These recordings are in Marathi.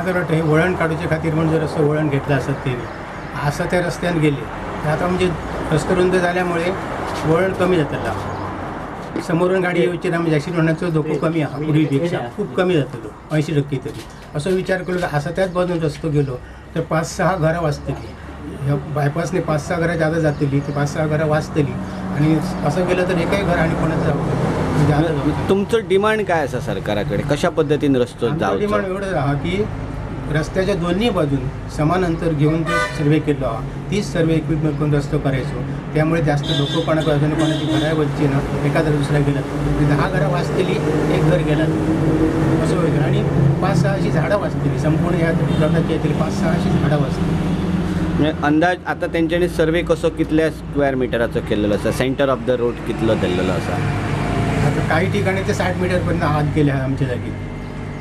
जर वाटतं हे वळण काढूच्या खातीर म्हणून जर असं वळण घेतलं असत तेणी असं त्या रस्त्यान गेले तर आता म्हणजे रस्तो रुंद झाल्यामुळे वळण कमी जातलं समोरून गाडी येऊची ना म्हणजे ॲक्सिडेंट होण्याचा धोको कमी आहे पूर्वीपेक्षा खूप कमी जातलो 80% तरी असं विचार केलो की असं त्याच बाजून रस्तो गेलो तर 5-6 घरं वाचतली ह्या बायपासने 5-6 घरं जादा जातली ती 5-6 घरं वाचतली आणि असं गेलं तर एकही घर आणि कोणाचं जाऊ तुमचं डिमांड काय असा सरकाराकडे कशा पद्धतीने रस्तो जाऊ डिमांड एवढं हा की रस्त्याच्या दोन्ही बाजून समान अंतर घेऊन जो सर्वे केलो हा तीच सर्वे इक्विपमेंट करून रस्तो करायचो त्यामुळे जास्त लोक कोणाची घरावरची ना एखाद्या दुसऱ्या गेलं 10 घरं वाचतली एक घर गेलं असं होईल आणि 5-6 अशी झाडं वाचतली संपूर्ण या प्रकारची येतली 5-6 अशी झाडं वाचतली म्हणजे अंदाज आता त्यांच्यानी सर्वे कसो कितल्या स्क्वेअर मिटराचो केलेलो असा सेंटर ऑफ द रोड कितलो धरलेलो असा आता काही ठिकाणी ते 60 मीटरपर्यंत आत गेले आमच्या जागी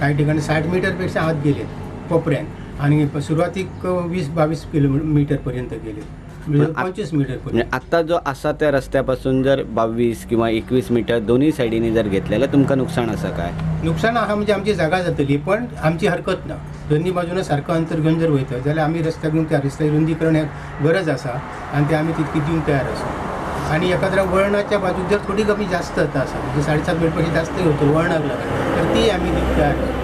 काही ठिकाणी 60 मीटरपेक्षा आत गेले कोपऱ्यान आणि सुरुवातीक 20-22 किलोमीटरपर्यंत गेले म्हणजे 25 मीटरपर्यंत म्हणजे आता जो असा त्या रस्त्यापासून जर 22 किंवा 21 मीटर दोन्ही सायडीने जर घेतलेलं तुमका नुकसान असं काय नुकसान हा म्हणजे आमची जागा जातली पण आमची हरकत ना दोन्ही बाजूनं सारखं अंतर घेऊन जर वयतं जाल्यार आम्ही रस्त्याक घेऊन त्या रस्त्याची रुंदीकरणाक गरज आसा आणि ते आम्ही तितकी दिवंक तयार आसा आणि एखाद्या वळणाच्या बाजूक जर थोडी कमी जास्त आसा म्हणजे 7.5 मीटरपेक्षा जास्त होतो वळणाक लागत तर ती आम्ही दिवंक तयार आसा